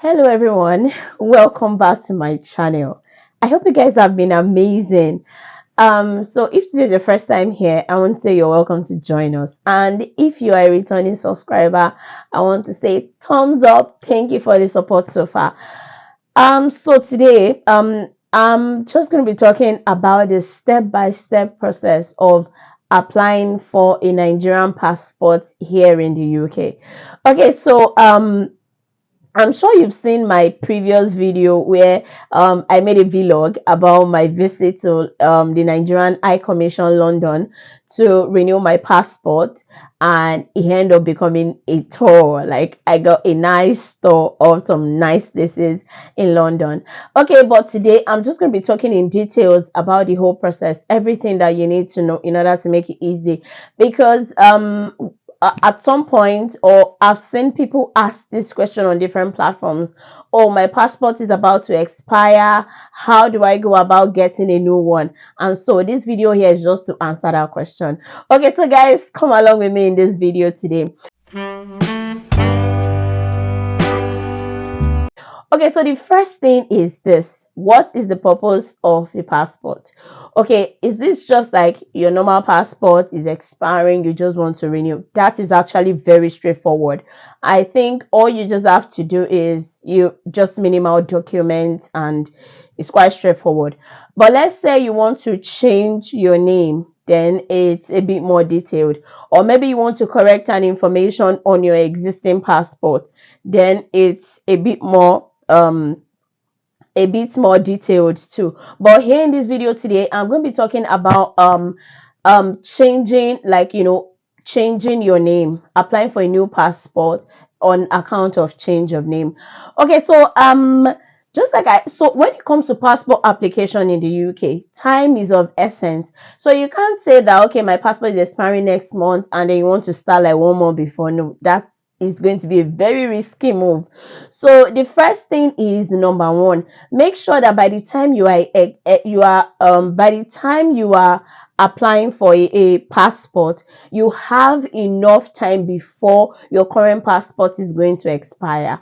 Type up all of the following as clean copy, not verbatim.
Hello everyone, welcome back to my channel. I hope you guys have been amazing. So if this is your first time here, I want to say you're welcome to join us. And if you are a returning subscriber, I want to say thumbs up. Thank you for the support so far. So today, I'm just going to be talking about the step-by-step process of applying for a Nigerian passport here in the UK. Okay, so I'm sure you've seen my previous video where I made a vlog about my visit to the Nigerian High Commission London to renew my passport, and it ended up becoming a tour. Like, I got a nice tour of some nice places in London. Okay, but today I'm just going to be talking in details about the whole process, everything that you need to know in order to make it easy, because at some point, or I've seen people ask this question on different platforms. Oh, my passport is about to expire. How do I go about getting a new one? And so this video here is just to answer that question. Okay, so guys, come along with me in this video today. Okay, so the first thing is this. What is the purpose of the passport? Okay, is this just like your normal passport is expiring, you just want to renew? That is actually very straightforward. I think all you just have to do is you just minimal documents, and it's quite straightforward. But let's say you want to change your name, then it's a bit more detailed. Or maybe you want to correct an information on your existing passport, then it's a bit more detailed too. But here in this video today, I'm going to be talking about changing, like, changing your name, applying for a new passport on account of change of name. Okay, so just like so when it comes to passport application in the UK, time is of essence. So you can't say that, okay, my passport is expiring next month and then you want to start like 1 month before. No, that is going to be a very risky move. So the first thing is, number one, make sure that by the time you are applying for a passport, you have enough time before your current passport is going to expire.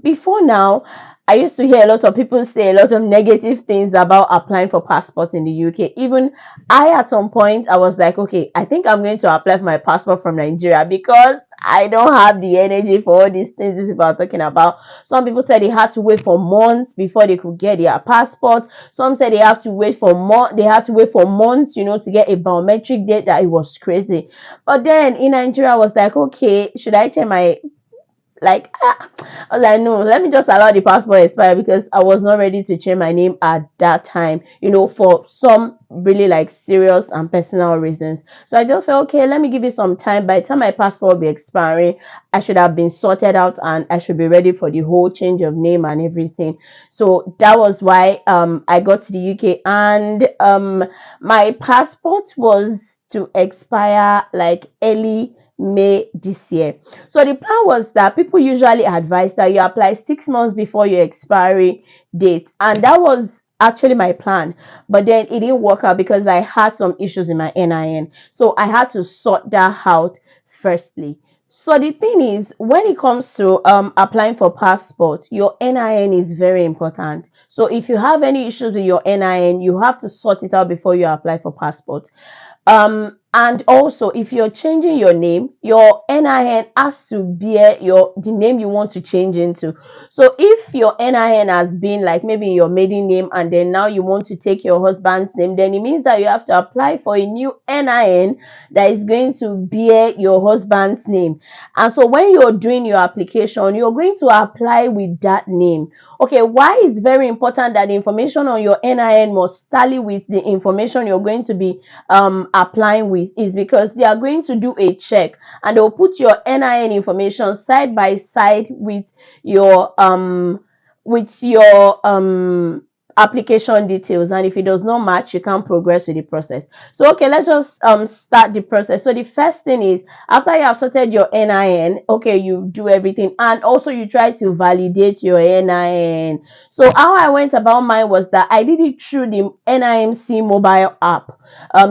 Before now, I used to hear a lot of people say a lot of negative things about applying for passports in the UK. Even I, at some point, I was like, okay, I think I'm going to apply for my passport from Nigeria, because I don't have the energy for all these things these people are talking about. Some people said they had to wait for months before they could get their passport. Some said they have to wait for months, to get a biometric date. That it was crazy. But then in Nigeria, I was like, okay, should I check my, I was like, no, let me just allow the passport expire, because I was not ready to change my name at that time, for some really like serious and personal reasons. So I just felt, okay, let me give it some time. By the time my passport will be expiring, I should have been sorted out and I should be ready for the whole change of name and everything. So that was why I got to the UK, and my passport was to expire like early May this year. So the plan was that people usually advise that you apply 6 months before your expiry date, and that was actually my plan. But then it didn't work out because I had some issues in my NIN, so I had to sort that out firstly. So the thing is, when it comes to applying for passport, your NIN is very important. So if you have any issues with your NIN, you have to sort it out before you apply for passport. And also, if you're changing your name, your NIN has to bear the name you want to change into. So if your NIN has been like maybe your maiden name, and then now you want to take your husband's name, then it means that you have to apply for a new NIN that is going to bear your husband's name. And so when you're doing your application, you're going to apply with that name. Okay, why it's very important that the information on your NIN must tally with the information you're going to be applying with, is because they are going to do a check, and they'll put your NIN information side by side with your application details, and if it does not match, you can't progress with the process. So okay, let's just start the process. So the first thing is, after you have sorted your NIN, okay, you do everything, and also you try to validate your NIN. So how I went about mine was that I did it through the NIMC mobile app.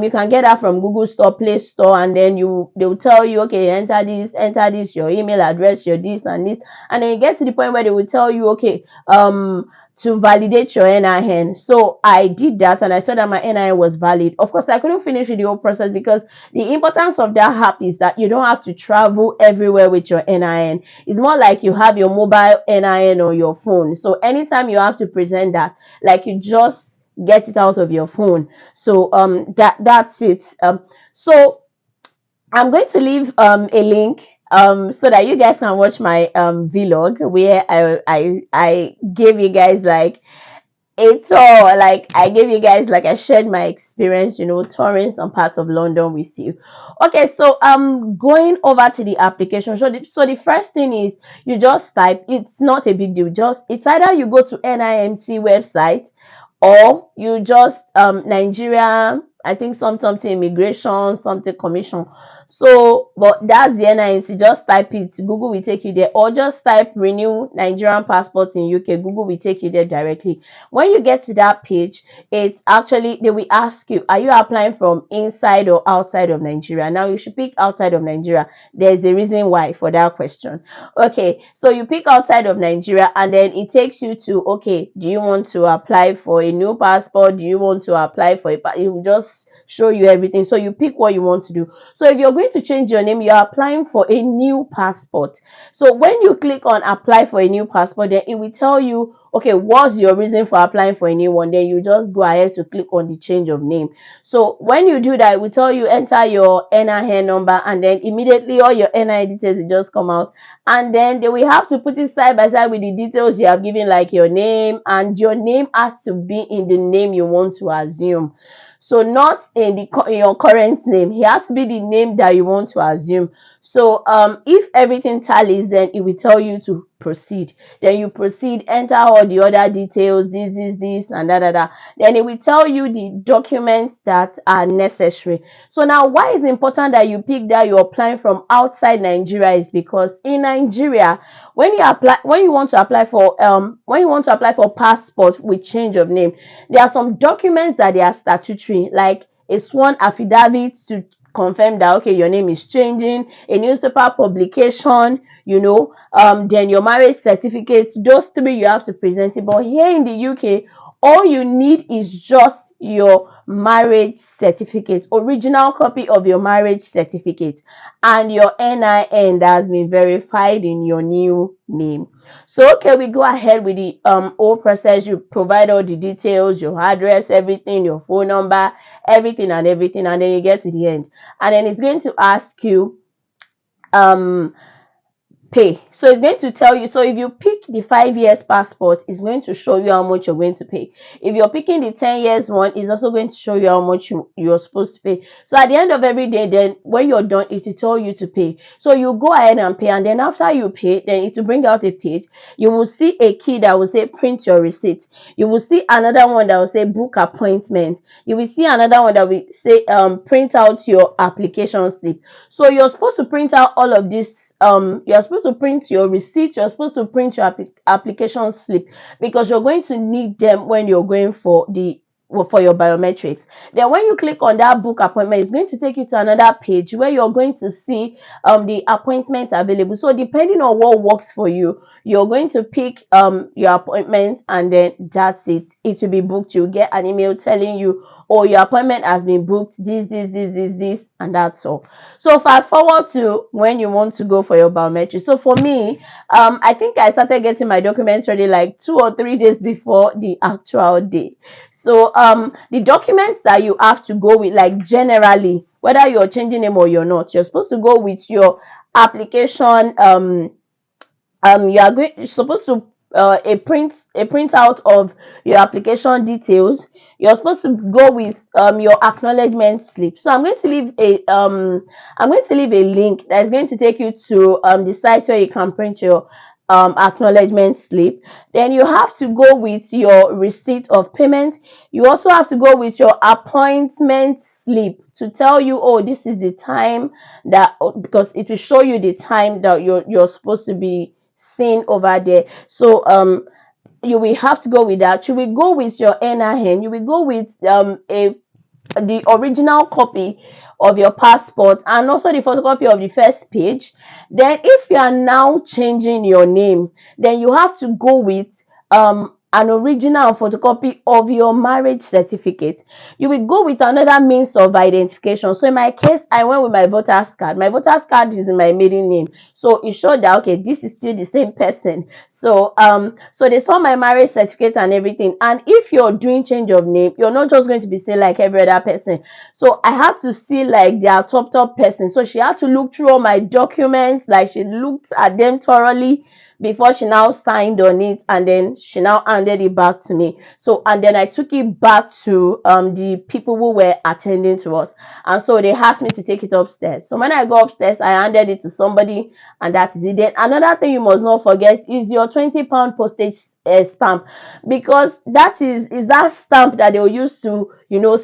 You can get that from Google Store, Play Store, and then they'll tell you, okay, enter this, your email address, your this and this, and then you get to the point where they will tell you, okay, to validate your NIN. So I did that, and I saw that my NIN was valid. Of course, I couldn't finish with the whole process because the importance of that app is that you don't have to travel everywhere with your NIN. It's more like you have your mobile NIN on your phone. So anytime you have to present that, like, you just get it out of your phone. So that's it. So I'm going to leave a link so that you guys can watch my vlog where I gave you guys like it's all like I gave you guys like I shared my experience, touring some parts of London with you. Okay, so going over to the application. So the first thing is you just type. It's not a big deal. Just it's either you go to NIMC website or you just Nigeria, I think something immigration, something commission. So, but that's the NIMC. Just type it. Google will take you there, or just type renew Nigerian passport in UK. Google will take you there directly. When you get to that page, it's actually they will ask you, are you applying from inside or outside of Nigeria? Now you should pick outside of Nigeria. There's a reason why for that question. Okay, so you pick outside of Nigeria, and then it takes you to, okay, do you want to apply for a new passport? Do you want to apply for it will just show you everything. So you pick what you want to do. So if you're going to change your name, you're applying for a new passport. So when you click on apply for a new passport, then it will tell you, okay, what's your reason for applying for a new one? Then you just go ahead to click on the change of name. So when you do that, it will tell you enter your NIN number, and then immediately all your NIN details will just come out, and then they will have to put it side by side with the details you have given, like your name, and your name has to be in the name you want to assume. So not in your current name. It has to be the name that you want to assume. So if everything tallies, then it will tell you to proceed. Then you proceed, enter all the other details, this, and that. Then it will tell you the documents that are necessary. So now, why is it important that you pick that you're applying from outside Nigeria is because in Nigeria, when you want to apply for passport with change of name, there are some documents that they are statutory, like a sworn affidavit to confirm that, okay, your name is changing, a newspaper publication, then your marriage certificate. Those three you have to present it. But here in the UK, all you need is just your marriage certificate, original copy of your marriage certificate, and your NIN that has been verified in your new name. So okay, we go ahead with the whole process. You provide all the details, your address, everything, your phone number, everything, and then you get to the end, and then it's going to ask you pay. So it's going to tell you. So if you pick the 5 years passport, it's going to show you how much you're going to pay. If you're picking the 10 years one, it's also going to show you how much you're supposed to pay. So at the end of every day, then when you're done, it will tell you to pay. So you go ahead and pay, and then after you pay, then it will bring out a page. You will see a key that will say print your receipt. You will see another one that will say book appointment. You will see another one that will say print out your application slip. So you're supposed to print out all of this. You're supposed to print your receipt, you're supposed to print your application slip, because you're going to need them when you're going for your biometrics. Then when you click on that book appointment, it's going to take you to another page where you're going to see the appointments available. So depending on what works for you, you're going to pick your appointment, and then that's it. It will be booked. You'll get an email telling you, oh, your appointment has been booked, this, and that's all. So fast forward to when you want to go for your biometrics. So for me, I think I started getting my documents ready like 2 or 3 days before the actual day. So the documents that you have to go with, like generally, whether you're changing name or you're not, you're supposed to go with your application. You're supposed to a printout of your application details. You're supposed to go with your acknowledgement slip. So I'm going to leave a link that's going to take you to the site where you can print your acknowledgement slip. Then you have to go with your receipt of payment. You also have to go with your appointment slip to tell you, oh, this is the time that, because it will show you the time that you're supposed to be seen over there. So you will have to go with that. You will go with your NIN. You will go with the original copy of your passport and also the photocopy of the first page. Then if you are now changing your name, then you have to go with an original photocopy of your marriage certificate. You will go with another means of identification. So in my case, I went with my voter's card. My voter's card is in my maiden name, so it showed that okay, this is still the same person. So so they saw my marriage certificate and everything. And if you're doing change of name, you're not just going to be seen like every other person. So I had to see like their top person. So she had to look through all my documents, like she looked at them thoroughly before she now signed on it, and then she now handed it back to me. So and then I took it back to the people who were attending to us, and so they asked me to take it upstairs. So when I go upstairs, I handed it to somebody, and that is it. Then another thing you must not forget is your 20 pound postage stamp, because that is that stamp that they will use to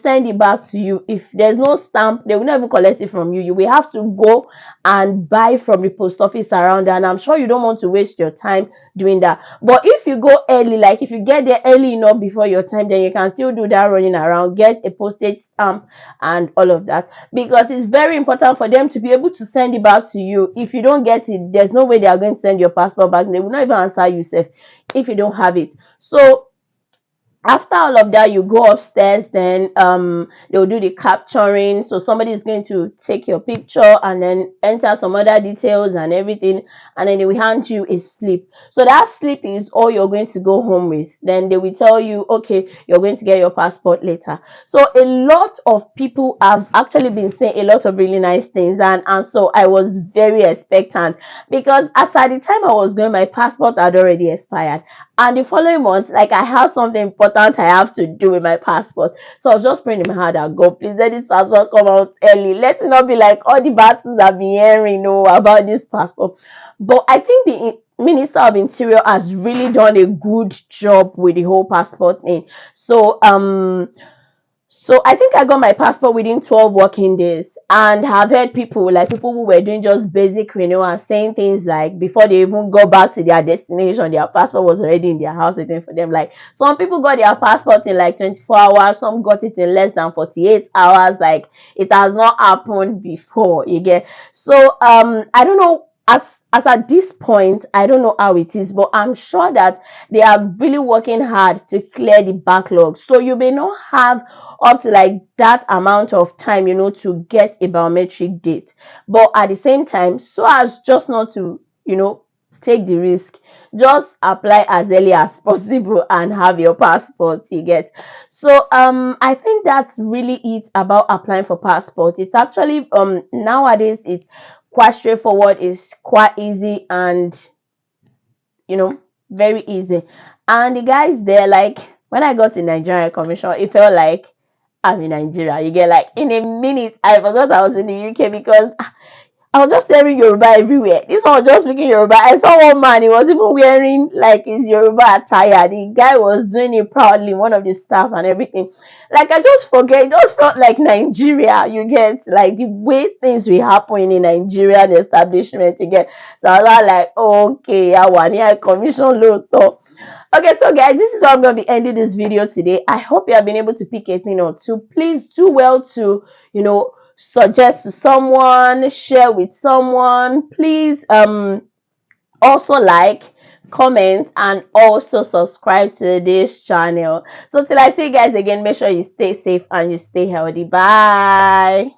send it back to you. If there's no stamp, they will never collect it from you. You will have to go and buy from the post office around there, and I'm sure you don't want to waste your time doing that. But if you go early, like if you get there early enough before your time, then you can still do that running around, get a postage stamp and all of that, because it's very important for them to be able to send it back to you. If you don't get it, there's no way they are going to send your passport back. They will not even answer you safe if you don't have it. So after all of that, you go upstairs. Then they'll do the capturing. So somebody is going to take your picture and then enter some other details and everything, and then they will hand you a slip. So that slip is all you're going to go home with. Then they will tell you, okay, you're going to get your passport later. So a lot of people have actually been saying a lot of really nice things, and so I was very expectant, because as at the time I was going, my passport had already expired. And the following month, like, I have something important I have to do with my passport. So I was just praying in my heart that God, please let this passport come out early. Let it not be like all the bad things I've been hearing, about this passport. But I think the Minister of Interior has really done a good job with the whole passport thing. So I think I got my passport within 12 working days. And I've heard people who were doing just basic renewal and saying things like before they even go back to their destination, their passport was already in their house waiting for them. Like, some people got their passport in like 24 hours, some got it in less than 48 hours. Like, it has not happened before, you get. So I don't know, as at this point, I don't know how it is, but I'm sure that they are really working hard to clear the backlog. So you may not have up to like that amount of time, to get a biometric date. But at the same time, so as just not to, take the risk, just apply as early as possible and have your passport, you get. So I think that's really it about applying for passport. It's actually nowadays it's quite straightforward, it's quite easy, and very easy. And the guys there, like, when I got to Nigerian Commission, it felt like I'm in Nigeria. You get, like, in a minute I forgot I was in the UK, because I was just hearing Yoruba everywhere. This one was just speaking Yoruba. I saw one man, he was even wearing like his Yoruba attire. The guy was doing it proudly, one of the staff and everything. Like, I just forget, it just felt like Nigeria, you get, like the way things will happen in a Nigerian establishment, you get. So I was like, oh, okay, I want here commission low. Okay, so guys, this is how I'm going to be ending this video today. I hope you have been able to pick a thing or two. Please do well to, suggest to someone, share with someone. Please also like, comment, and also subscribe to this channel. So till I see you guys again, make sure you stay safe and you stay healthy. Bye.